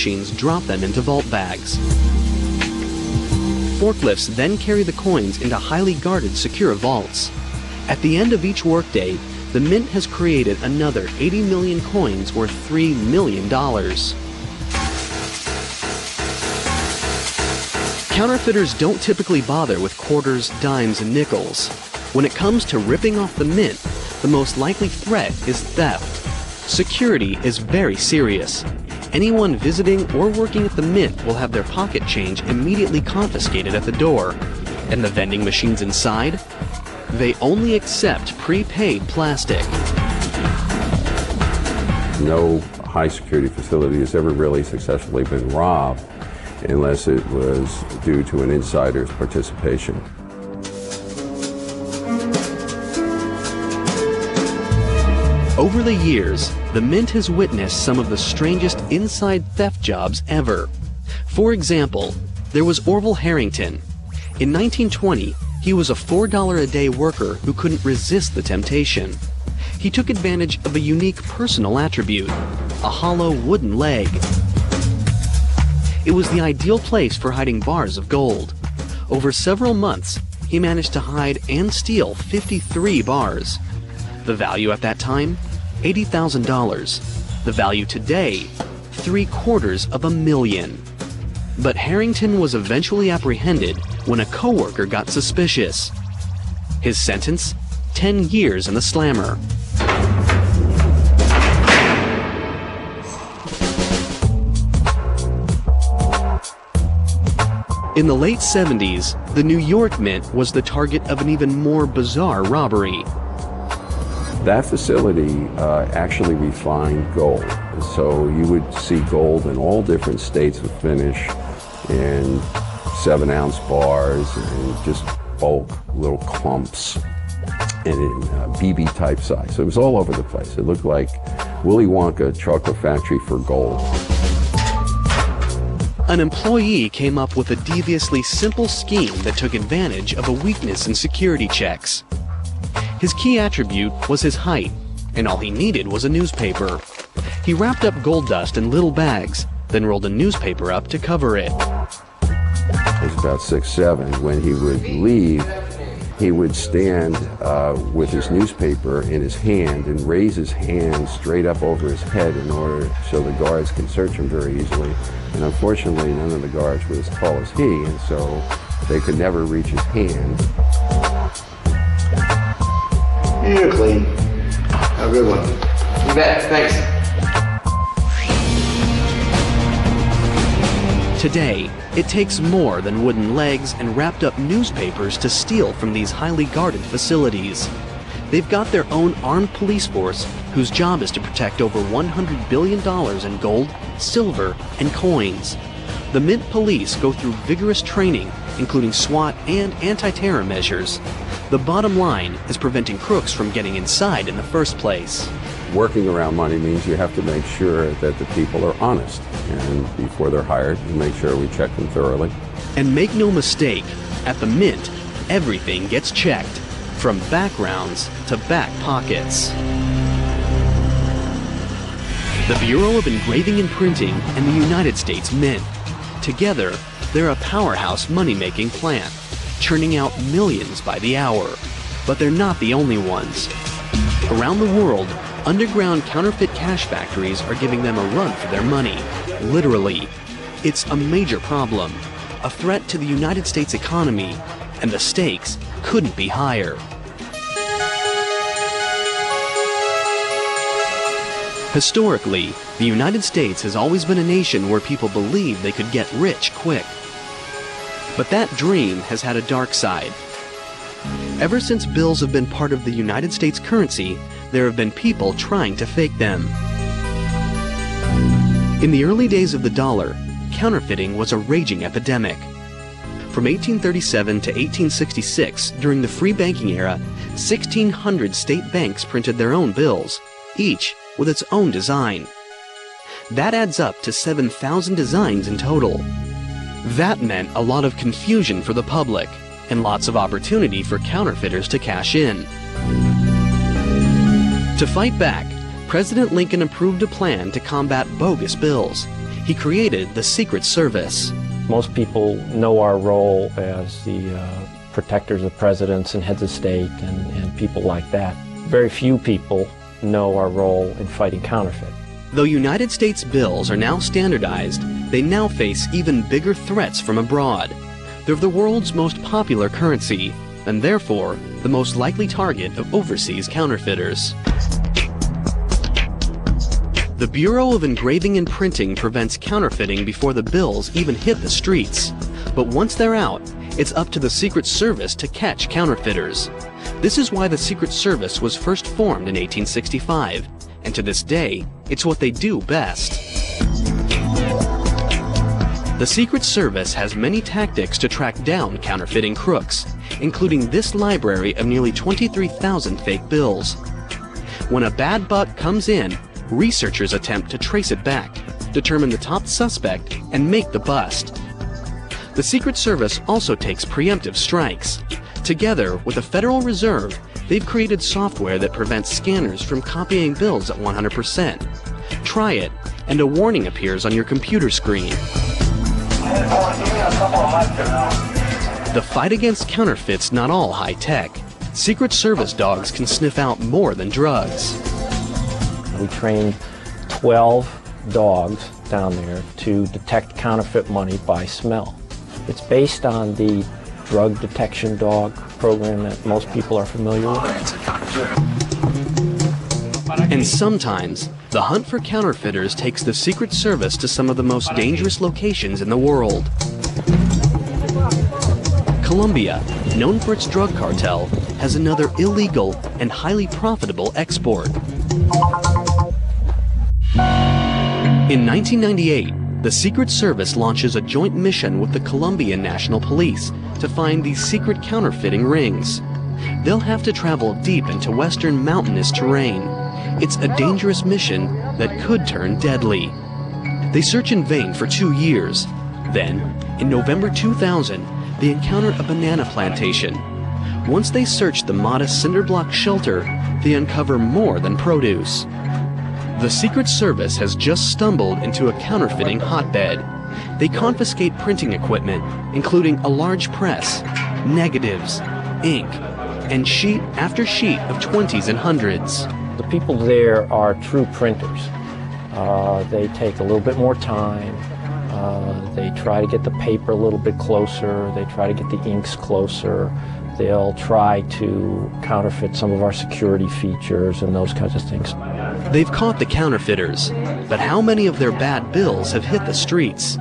machines drop them into vault bags. Forklifts then carry the coins into highly guarded, secure vaults. At the end of each workday, the Mint has created another 80 million coins worth $3 million. Counterfeiters don't typically bother with quarters, dimes, and nickels. When it comes to ripping off the Mint, the most likely threat is theft. Security is very serious. Anyone visiting or working at the Mint will have their pocket change immediately confiscated at the door. And the vending machines inside? They only accept prepaid plastic. No high security facility has ever really successfully been robbed unless it was due to an insider's participation. Over the years, the Mint has witnessed some of the strangest inside theft jobs ever. For example, there was Orville Harrington. In 1920, he was a $4 a day worker who couldn't resist the temptation. He took advantage of a unique personal attribute, a hollow wooden leg. It was the ideal place for hiding bars of gold. Over several months, he managed to hide and steal 53 bars. The value at that time? $80,000. The value today? $750,000. But Harrington was eventually apprehended when a coworker got suspicious. His sentence? 10 years in the slammer. In the late 70s, the New York Mint was the target of an even more bizarre robbery. That facility actually refined gold. So you would see gold in all different states of finish in 7-ounce bars and just bulk little clumps and in BB type size. So it was all over the place. It looked like Willy Wonka chocolate factory for gold. An employee came up with a deviously simple scheme that took advantage of a weakness in security checks. His key attribute was his height, and all he needed was a newspaper. He wrapped up gold dust in little bags, then rolled a newspaper up to cover it. He was about 6'7". When he would leave, he would stand with his newspaper in his hand and raise his hand straight up over his head in order so the guards can search him very easily. And unfortunately, none of the guards were as tall as he, and so they could never reach his hand. You're clean. Have a good one. You bet. Thanks. Today, it takes more than wooden legs and wrapped up newspapers to steal from these highly guarded facilities. They've got their own armed police force whose job is to protect over $100 billion in gold, silver, and coins. The Mint police go through vigorous training, including SWAT and anti-terror measures. The bottom line is preventing crooks from getting inside in the first place. Working around money means you have to make sure that the people are honest. And before they're hired, we make sure we check them thoroughly. And make no mistake, at the Mint, everything gets checked, from backgrounds to back pockets. The Bureau of Engraving and Printing and the United States Mint. Together, they're a powerhouse money-making plant, churning out millions by the hour. But they're not the only ones. Around the world, underground counterfeit cash factories are giving them a run for their money. Literally. It's a major problem, a threat to the United States economy, and the stakes couldn't be higher. Historically, the United States has always been a nation where people believed they could get rich quick. But that dream has had a dark side. Ever since bills have been part of the United States currency, there have been people trying to fake them. In the early days of the dollar, counterfeiting was a raging epidemic. From 1837 to 1866, during the free banking era, 1,600 state banks printed their own bills, each with its own design. That adds up to 7,000 designs in total. That meant a lot of confusion for the public, and lots of opportunity for counterfeiters to cash in. To fight back, President Lincoln approved a plan to combat bogus bills. He created the Secret Service. Most people know our role as the protectors of presidents and heads of state and people like that. Very few people know our role in fighting counterfeit. Though United States bills are now standardized, they now face even bigger threats from abroad. They're the world's most popular currency, and therefore the most likely target of overseas counterfeiters. The Bureau of Engraving and Printing prevents counterfeiting before the bills even hit the streets. But once they're out, it's up to the Secret Service to catch counterfeiters. This is why the Secret Service was first formed in 1865, and to this day, it's what they do best. The Secret Service has many tactics to track down counterfeiting crooks, including this library of nearly 23,000 fake bills. When a bad buck comes in, researchers attempt to trace it back, determine the top suspect, and make the bust. The Secret Service also takes preemptive strikes. Together with the Federal Reserve, they've created software that prevents scanners from copying bills at 100%. Try it, and a warning appears on your computer screen. The fight against counterfeit's not all high-tech. Secret Service dogs can sniff out more than drugs. We trained 12 dogs down there to detect counterfeit money by smell. It's based on the drug detection dog program that most people are familiar with. And sometimes, the hunt for counterfeiters takes the Secret Service to some of the most dangerous locations in the world. Colombia, known for its drug cartel, has another illegal and highly profitable export. In 1998, the Secret Service launches a joint mission with the Colombian National Police to find these secret counterfeiting rings. They'll have to travel deep into western mountainous terrain. It's a dangerous mission that could turn deadly. They search in vain for 2 years. Then, in November 2000, they encounter a banana plantation. Once they search the modest cinder-block shelter, they uncover more than produce. The Secret Service has just stumbled into a counterfeiting hotbed. They confiscate printing equipment, including a large press, negatives, ink, and sheet after sheet of 20s and 100s. The people there are true printers. They take a little bit more time. They try to get the paper a little bit closer. They try to get the inks closer. They'll try to counterfeit some of our security features and those kinds of things. They've caught the counterfeiters, but how many of their bad bills have hit the streets?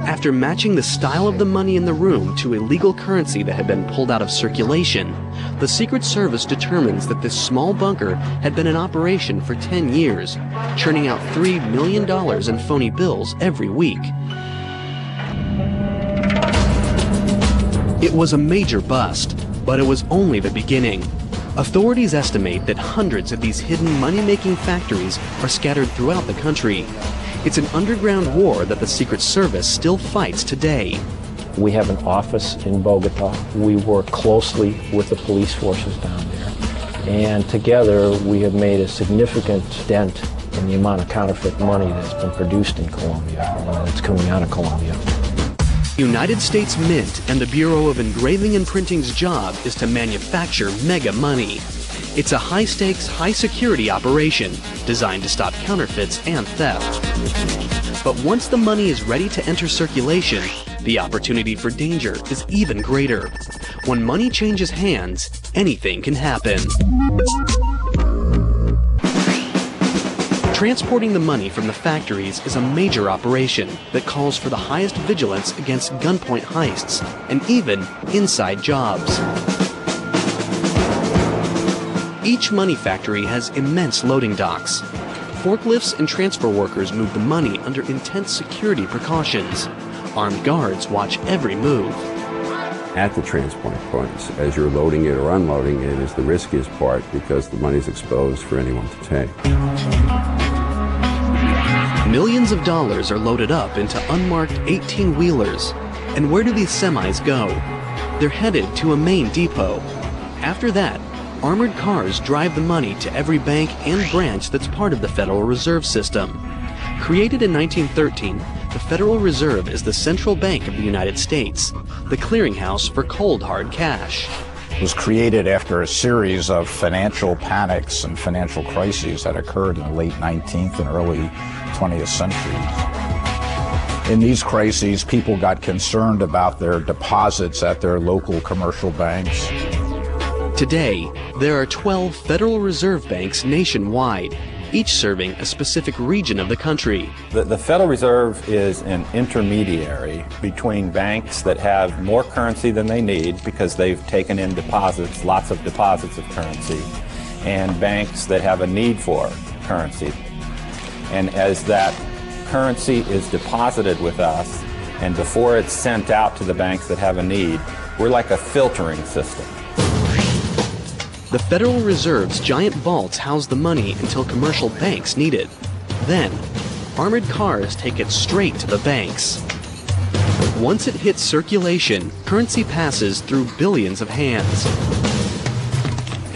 After matching the style of the money in the room to illegal currency that had been pulled out of circulation, the Secret Service determines that this small bunker had been in operation for 10 years, churning out $3 million in phony bills every week. It was a major bust, but it was only the beginning. Authorities estimate that hundreds of these hidden money-making factories are scattered throughout the country. It's an underground war that the Secret Service still fights today. We have an office in Bogota. We work closely with the police forces down there. And together we have made a significant dent in the amount of counterfeit money that's been produced in Colombia and that's coming out of Colombia. United States Mint and the Bureau of Engraving and Printing's job is to manufacture mega money. It's a high-stakes, high-security operation designed to stop counterfeits and theft. But once the money is ready to enter circulation, the opportunity for danger is even greater. When money changes hands, anything can happen. Transporting the money from the factories is a major operation that calls for the highest vigilance against gunpoint heists and even inside jobs. Each money factory has immense loading docks. Forklifts and transfer workers move the money under intense security precautions. Armed guards watch every move. At the transport points, as you're loading it or unloading it, is the riskiest part because the money's exposed for anyone to take. Millions of dollars are loaded up into unmarked 18-wheelers. And where do these semis go? They're headed to a main depot. After that, armored cars drive the money to every bank and branch that's part of the Federal Reserve System. Created in 1913, the Federal Reserve is the central bank of the United States, the clearinghouse for cold, hard cash. It was created after a series of financial panics and financial crises that occurred in the late 19th and early 20th centuries. In these crises, people got concerned about their deposits at their local commercial banks. Today, there are 12 Federal Reserve banks nationwide, each serving a specific region of the country. The Federal Reserve is an intermediary between banks that have more currency than they need because they've taken in deposits, lots of deposits of currency, and banks that have a need for currency. And as that currency is deposited with us, and before it's sent out to the banks that have a need, we're like a filtering system. The Federal Reserve's giant vaults house the money until commercial banks need it. Then, armored cars take it straight to the banks. Once it hits circulation, currency passes through billions of hands.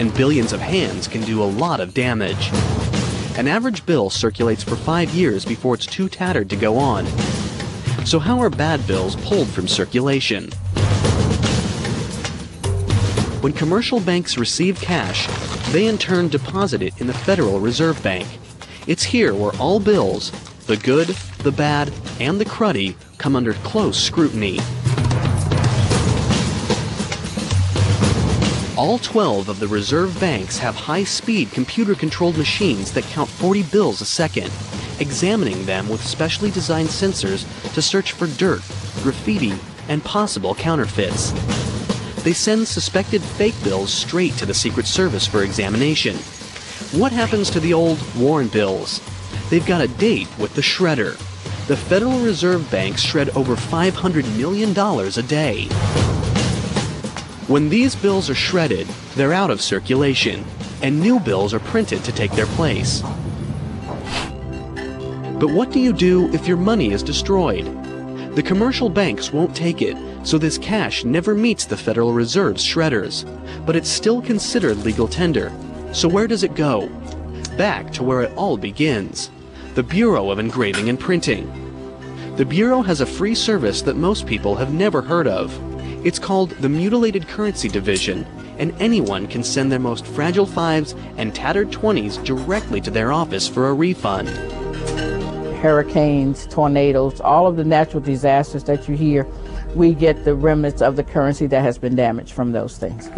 And billions of hands can do a lot of damage. An average bill circulates for 5 years before it's too tattered to go on. So how are bad bills pulled from circulation? When commercial banks receive cash, they in turn deposit it in the Federal Reserve Bank. It's here where all bills, the good, the bad, and the cruddy, come under close scrutiny. All 12 of the reserve banks have high-speed computer-controlled machines that count 40 bills a second, examining them with specially designed sensors to search for dirt, graffiti, and possible counterfeits. They send suspected fake bills straight to the Secret Service for examination. What happens to the old worn bills? They've got a date with the shredder. The Federal Reserve banks shred over $500 million a day. When these bills are shredded, they're out of circulation, and new bills are printed to take their place. But what do you do if your money is destroyed? The commercial banks won't take it, so this cash never meets the Federal Reserve's shredders. But it's still considered legal tender. So where does it go? Back to where it all begins, the Bureau of Engraving and Printing. The Bureau has a free service that most people have never heard of. It's called the Mutilated Currency Division, and anyone can send their most fragile 5s and tattered 20s directly to their office for a refund. Hurricanes, tornadoes, all of the natural disasters that you hear, we get the remnants of the currency that has been damaged from those things.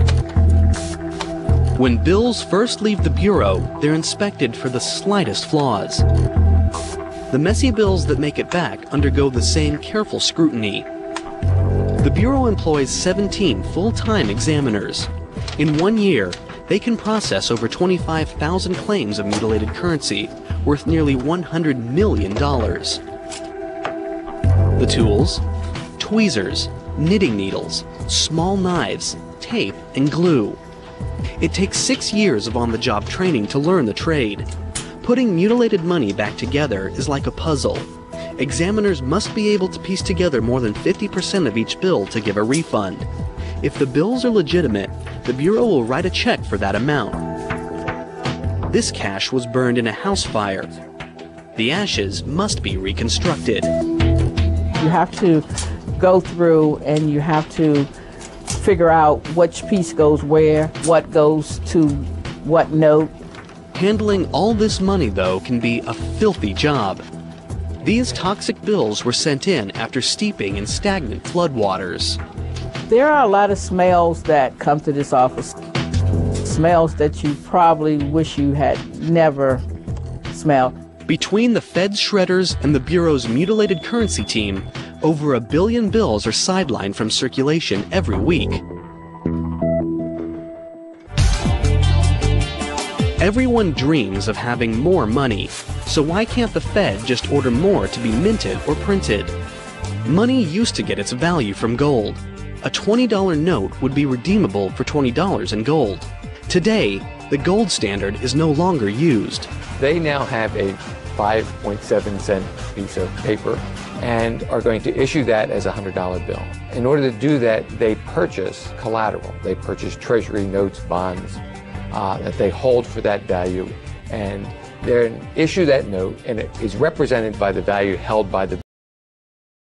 When bills first leave the Bureau, they're inspected for the slightest flaws. The messy bills that make it back undergo the same careful scrutiny. The Bureau employs 17 full-time examiners. In 1 year, they can process over 25,000 claims of mutilated currency, worth nearly $100 million. The tools? Tweezers, knitting needles, small knives, tape, and glue. It takes 6 years of on-the-job training to learn the trade. Putting mutilated money back together is like a puzzle. Examiners must be able to piece together more than 50% of each bill to give a refund. If the bills are legitimate, the Bureau will write a check for that amount. This cash was burned in a house fire. The ashes must be reconstructed. You have to go through and you have to figure out which piece goes where, what goes to what note. Handling all this money, though, can be a filthy job. These toxic bills were sent in after steeping in stagnant floodwaters. There are a lot of smells that come to this office. Smells that you probably wish you had never smelled. Between the Fed's shredders and the Bureau's mutilated currency team, over 1 billion bills are sidelined from circulation every week. Everyone dreams of having more money, so why can't the Fed just order more to be minted or printed? Money used to get its value from gold. A $20 note would be redeemable for $20 in gold. Today, the gold standard is no longer used. They now have a 5.7 cent piece of paper and are going to issue that as a $100 bill. In order to do that, they purchase collateral. They purchase treasury notes, bonds, that they hold for that value, and they issue that note, and it is represented by the value held by the